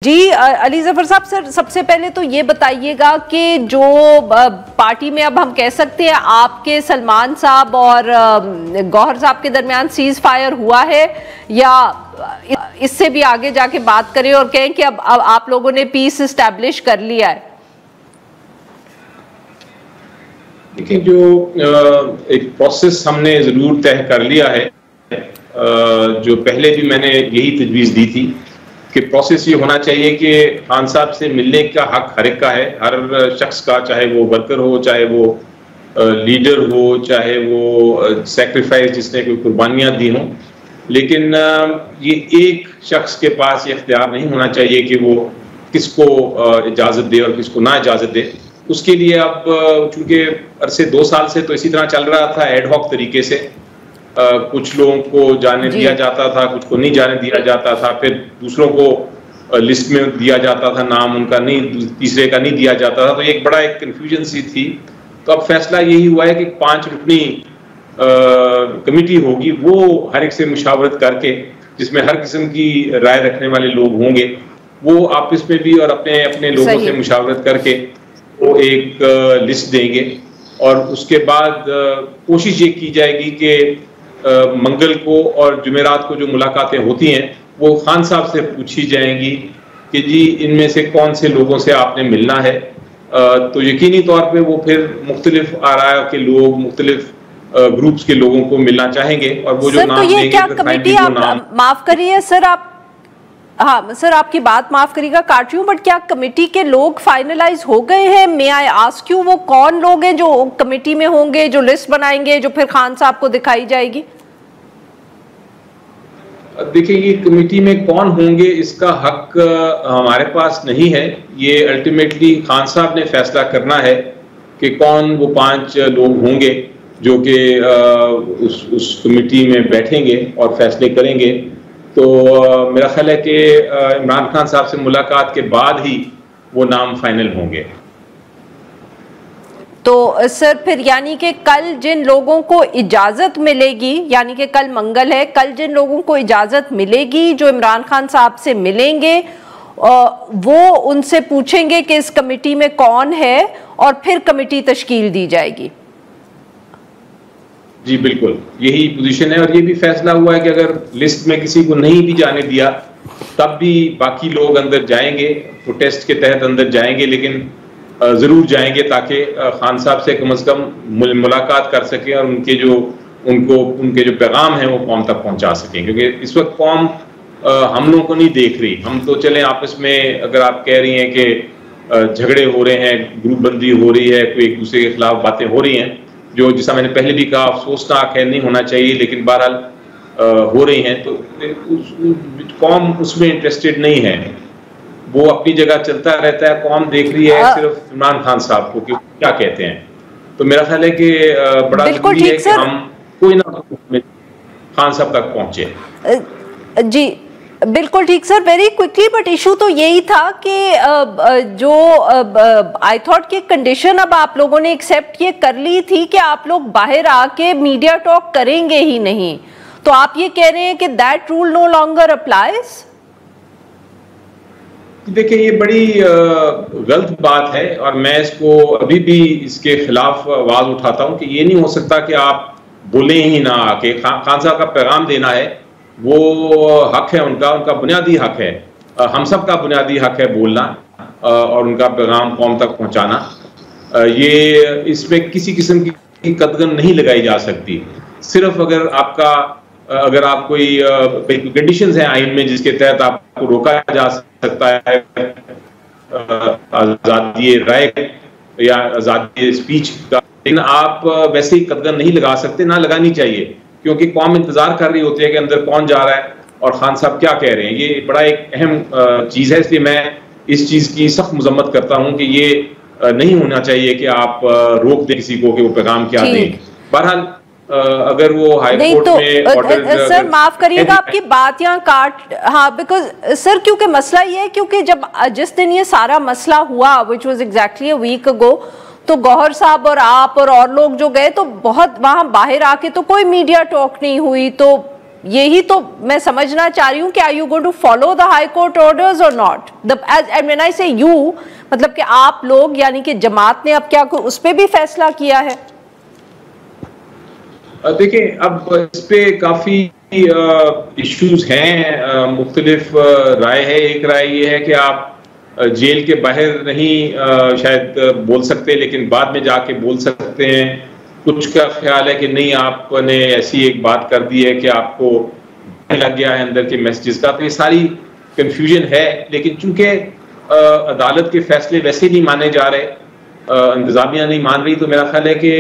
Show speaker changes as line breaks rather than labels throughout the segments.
जी अली जफर साहब, सर सबसे पहले तो ये बताइएगा कि जो पार्टी में अब हम कह सकते हैं आपके सलमान साहब और गौहर साहब के दरमियान सीज फायर हुआ है, या इससे भी आगे जाके बात करें और कहें कि अब आप लोगों ने पीस एस्टैब्लिश कर लिया है?
देखिए, जो एक प्रोसेस हमने जरूर तय कर लिया है, जो पहले भी मैंने यही तजवीज़ दी थी कि प्रोसेस ये होना चाहिए कि खान साहब से मिलने का हक हर एक का है, हर शख्स का, चाहे वो वर्कर हो, चाहे वो लीडर हो, चाहे वो सेक्रीफाइस जिसने कोई कुर्बानियाँ दी हों। लेकिन ये एक शख्स के पास ये इख्तियार नहीं होना चाहिए कि वो किसको इजाज़त दे और किसको ना इजाज़त दे। उसके लिए अब चूँकि अरसे 2 साल से तो इसी तरह चल रहा था, एडहॉक तरीके से कुछ लोगों को जाने दिया जाता था, कुछ को नहीं जाने दिया जाता था, फिर दूसरों को लिस्ट में दिया जाता था नाम, उनका नहीं, तीसरे का नहीं दिया जाता था, तो एक बड़ा एक कन्फ्यूजन सी थी। तो अब फैसला यही हुआ है कि 5 रुकनी कमेटी होगी, वो हर एक से मुशावरत करके, जिसमें हर किस्म की राय रखने वाले लोग होंगे, वो आपस में भी और अपने अपने लोगों से मुशावरत करके वो एक लिस्ट देंगे। और उसके बाद कोशिश ये की जाएगी कि मंगल को और जुमेरात को जो मुलाकातें होती हैं वो खान साहब से पूछी जाएंगी कि जी इनमें से कौन से लोगों से आपने मिलना है। तो यकीनी तौर पे वो फिर मुख्तलिफ आराय के लोग, मुख्तलिफ ग्रुप्स के लोगों को मिलना चाहेंगे, और वो जो नाम देंगे,
क्या कमेटी, आप माफ करिए सर, आप, हाँ सर आपकी बात माफ करिएगा काट रही हूँ, बट क्या कमेटी के लोग फाइनलाइज हो गए हैं? मे आई आस्क यू, वो कौन लोग हैं जो कमेटी में होंगे, जो लिस्ट बनाएंगे, जो फिर खान साहब को दिखाई जाएगी?
देखिए, ये कमेटी में कौन होंगे इसका हक हमारे पास नहीं है। ये अल्टीमेटली खान साहब ने फैसला करना है कि कौन वो 5 लोग होंगे जो कि उस कमेटी में बैठेंगे और फैसले करेंगे। तो मेरा ख्याल है कि इमरान खान साहब से मुलाकात के बाद ही वो नाम फाइनल होंगे।
तो सर फिर यानी कि कल जिन लोगों को इजाजत मिलेगी, यानी कि कल मंगल है, कल जिन लोगों को इजाजत मिलेगी जो इमरान खान साहब से मिलेंगे, वो उनसे पूछेंगे कि इस कमेटी में कौन है, और फिर कमेटी तश्कील दी जाएगी।
जी बिल्कुल, यही पोजीशन है। और ये भी फैसला हुआ है कि अगर लिस्ट में किसी को नहीं भी जाने दिया तब भी बाकी लोग अंदर जाएंगे, प्रोटेस्ट के तहत अंदर जाएंगे, लेकिन जरूर जाएंगे ताकि खान साहब से कम मुलाकात कर सकें और उनके जो पैगाम हैं वो कौम तक पहुंचा सकें। क्योंकि इस वक्त कौम हम लोगों को नहीं देख रही। हम तो चले आपस में, अगर आप कह रही हैं कि झगड़े हो रहे हैं, ग्रुप बंदी हो रही है, कोई एक दूसरे के खिलाफ बातें हो रही हैं, जो जिसा मैंने पहले भी कहा अफसोसनाक है, नहीं होना चाहिए, लेकिन बहरहाल हो रही हैं, तो कौम उसमें इंटरेस्टेड नहीं है। वो अपनी जगह चलता रहता है, कौम देख रही है सिर्फ इमरान खान साहब को कि क्या कहते हैं। तो मेरा ख्याल है कि बड़ा जरूरी है कि हम कोई ना खान साहब तक पहुंचे।
जी बिल्कुल ठीक sir, very quickly, but issue तो यही था कि जो आई थॉट की कंडीशन अब आप लोगों ने एक्सेप्ट ये कर ली थी कि आप लोग बाहर आके मीडिया टॉक करेंगे ही नहीं, तो आप ये कह रहे हैं कि that rule no longer applies?
देखिए, ये बड़ी गलत बात है और मैं इसको अभी भी इसके खिलाफ आवाज उठाता हूँ कि ये नहीं हो सकता कि आप बोले ही ना आके। खान साहब का पैगाम देना है, वो हक है उनका बुनियादी हक है, हम सब का बुनियादी हक है बोलना और उनका पैगाम कौम तक पहुंचाना। ये इसमें किसी किस्म की कदगन नहीं लगाई जा सकती। सिर्फ अगर आप कोई कंडीशंस हैं आइन में जिसके तहत आपको रोका जा सकता है आज़ादी राय या आज़ादी स्पीच का, लेकिन आप वैसे ही कदगन नहीं लगा सकते, ना लगानी चाहिए, क्योंकि कौम इंतजार कर रही होती है कि अंदर कौन जा रहा है और खान साहब क्या कह रहे हैं। ये बड़ा एक अहम चीज़ है, इसलिए मैं इस चीज़ की सख्त मजम्मत करता हूँ कि ये नहीं होना चाहिए कि आप रोक दें किसी को कि वो पैगाम क्या दें। बहरहाल अगर वो हाई कोर्ट में ऑर्डर,
सर माफ करिएगा आपकी बात यहाँ काट, हाँ बिकॉज सर क्योंकि मसला ये है, क्योंकि जिस दिन ये सारा मसला हुआ which was exactly a week ago, तो गौहर साहब और आप और लोग जो गए तो बहुत वहां बाहर आके तो कोई मीडिया टॉक नहीं हुई, तो यही तो मैं समझना चाह रही हूं कि are you going to follow the high court orders और not? The age when I say you, मतलब कि आप लोग यानी कि जमात ने अब क्या उस पे भी फैसला किया है?
देखिए, अब इस पे काफी इश्यूज हैं, मुख्तलिफ राय है। एक राय ये है कि आप जेल के बाहर नहीं शायद बोल सकते, लेकिन बाद में जाके बोल सकते हैं। कुछ का ख्याल है कि नहीं, आपने ऐसी एक बात कर दी है कि आपको लग गया है अंदर के मैसेजेस का। तो ये सारी कंफ्यूजन है, लेकिन चूंकि अदालत के फैसले वैसे नहीं माने जा रहे, इंतजामिया नहीं मान रही, तो मेरा ख्याल है कि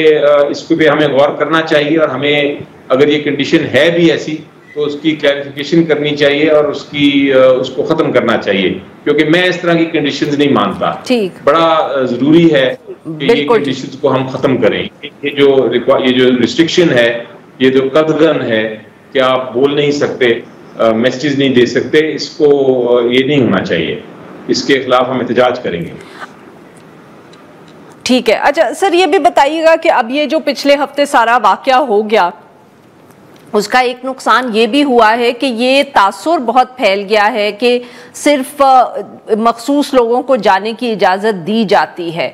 इसको भी हमें गौर करना चाहिए और हमें अगर ये कंडीशन है भी ऐसी तो उसकी क्लैरिफिकेशन करनी चाहिए और उसको खत्म करना चाहिए, क्योंकि मैं इस तरह की कंडीशंस नहीं मानता।
ठीक,
बड़ा जरूरी है कि ये कंडीशंस को हम खत्म करें। ये जो रिस्ट्रिक्शन है, ये जो कदगन है कि आप बोल नहीं सकते, मैसेज नहीं दे सकते, इसको ये नहीं होना चाहिए। इसके खिलाफ हम एहतजाज करेंगे।
ठीक है। अच्छा सर, ये भी बताइएगा कि अब ये जो पिछले हफ्ते सारा वाकया हो गया, उसका एक नुकसान ये भी हुआ है कि ये तासुर बहुत फैल गया है कि सिर्फ मखसूस लोगों को जाने की इजाज़त दी जाती है।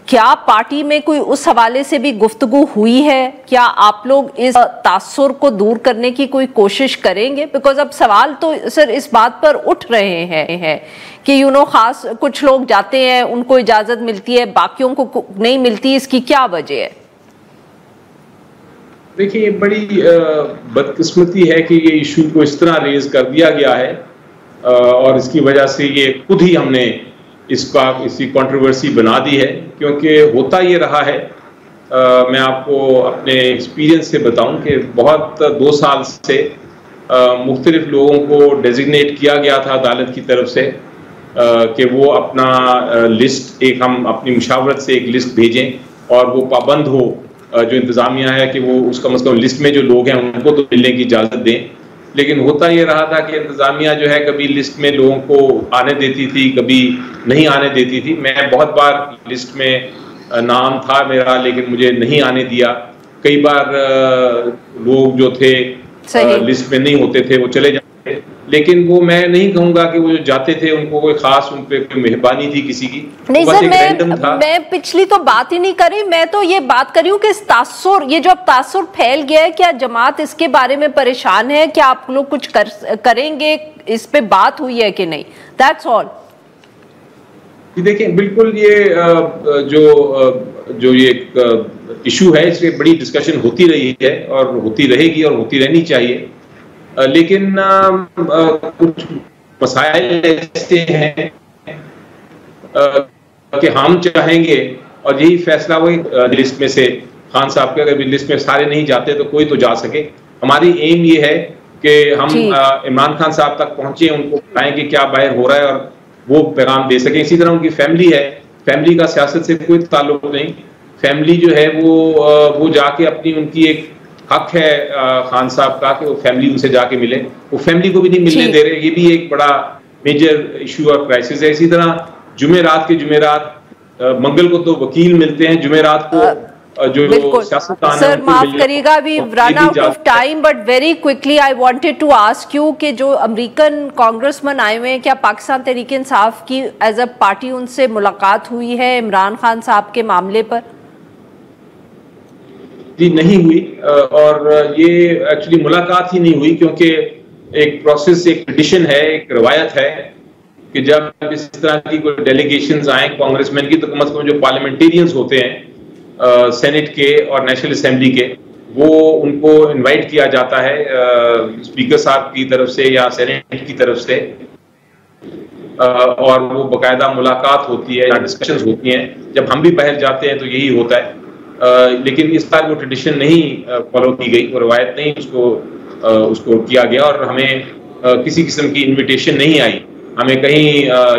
क्या पार्टी में कोई उस हवाले से भी गुफ्तगू हुई है? क्या आप लोग इस तासुर को दूर करने की कोई कोशिश करेंगे? बिकॉज अब सवाल तो सर इस बात पर उठ रहे हैं कि खास कुछ लोग जाते हैं, उनको इजाज़त मिलती है, बाकियों को नहीं मिलती। इसकी क्या वजह है?
देखिए, बड़ी बदकिस्मती है कि ये इशू को इस तरह रेज कर दिया गया है और इसकी वजह से ये खुद ही हमने इसकी कंट्रोवर्सी बना दी है। क्योंकि होता ये रहा है, मैं आपको अपने एक्सपीरियंस से बताऊं कि बहुत 2 साल से मुख्तलिफ लोगों को डेजिग्नेट किया गया था अदालत की तरफ से कि वो अपना लिस्ट, एक हम अपनी मुशावरत से एक लिस्ट भेजें और वो पाबंद हो, जो इंतज़ामिया है कि वो उसका मतलब लिस्ट में जो लोग हैं उनको तो मिलने की इजाज़त दें। लेकिन होता ये रहा था कि इंतज़ामिया जो है कभी लिस्ट में लोगों को आने देती थी, कभी नहीं आने देती थी। मैं बहुत बार लिस्ट में नाम था मेरा, लेकिन मुझे नहीं आने दिया। कई बार लोग जो थे लिस्ट में नहीं होते थे, वो चले जाते। लेकिन वो मैं नहीं कहूंगा कि वो जो जाते थे उनको कोई खास उन पे कोई मेहरबानी थी किसी की।
नहीं सर, मैं पिछली तो बात ही नहीं कर रही, मैं तो ये बात कर रही हूँ कि इस तासुर, ये जो अब तासुर फैल गया है, क्या जमात इसके बारे में परेशान है? क्या आप लोग कुछ करेंगे? इस पे बात हुई है कि नहीं? That's all.
देखिए, बिल्कुल ये जो ये इशू है, इस पे बड़ी डिस्कशन होती रही है और होती रहेगी और होती रहनी चाहिए। लेकिन कुछ मसाइल ऐसे हैं कि हम चाहेंगे, और यही फैसला हुई लिस्ट में से खान साहब के, अगर लिस्ट में सारे नहीं जाते तो कोई तो जा सके। हमारी एम ये है कि हम इमरान खान साहब तक पहुंचे, उनको बताएं कि क्या बाहर हो रहा है और वो पैगाम दे सकें। इसी तरह उनकी फैमिली है, फैमिली का सियासत से कोई ताल्लुक नहीं। फैमिली जो है वो जाके अपनी, उनकी एक हक है खान साहब का कि वो फैमिली उनसे जाके मिले, वो फैमिली को भी नहीं मिलने दे रहे। ये भी एक बड़ा मेजर इशू और क्राइसिस है। इसी तरह जुमेरात के जुमेरात, मंगल को तो वकील मिलते हैं, जुमेरात को जो सियासतदान
सर माफ करिएगा, we run out of time, but very quickly I wanted to ask you कि जो अमेरिकन कांग्रेसमैन आए हुए हैं, क्या पाकिस्तान तहरीक इंसाफ की एज अ पार्टी उनसे मुलाकात हुई है इमरान खान साहब के मामले पर?
जी नहीं हुई, और ये एक्चुअली मुलाकात ही नहीं हुई, क्योंकि एक प्रोसेस, एक ट्रेडिशन है, एक रवायत है कि जब इस तरह की कोई डेलीगेशंस आए कांग्रेसमैन की, तो कम से कम जो पार्लियामेंटेरियंस होते हैं सेनेट के और नेशनल असेंबली के, वो उनको इनवाइट किया जाता है स्पीकर साहब की तरफ से या सेनेट की तरफ से, और वो बाकायदा मुलाकात होती है या डिस्कशंस होती हैं। जब हम भी बाहर जाते हैं तो यही होता है। लेकिन इस बार वो ट्रेडिशन नहीं फॉलो की गई, वो रवायत नहीं उसको किया गया, और हमें किसी किस्म की इनविटेशन नहीं आई, हमें कहीं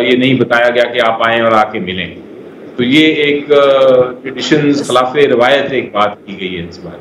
ये नहीं बताया गया कि आप आएँ और आके मिलें। तो ये एक ट्रेडिशन खिलाफ रवायत एक बात की गई है इस बार।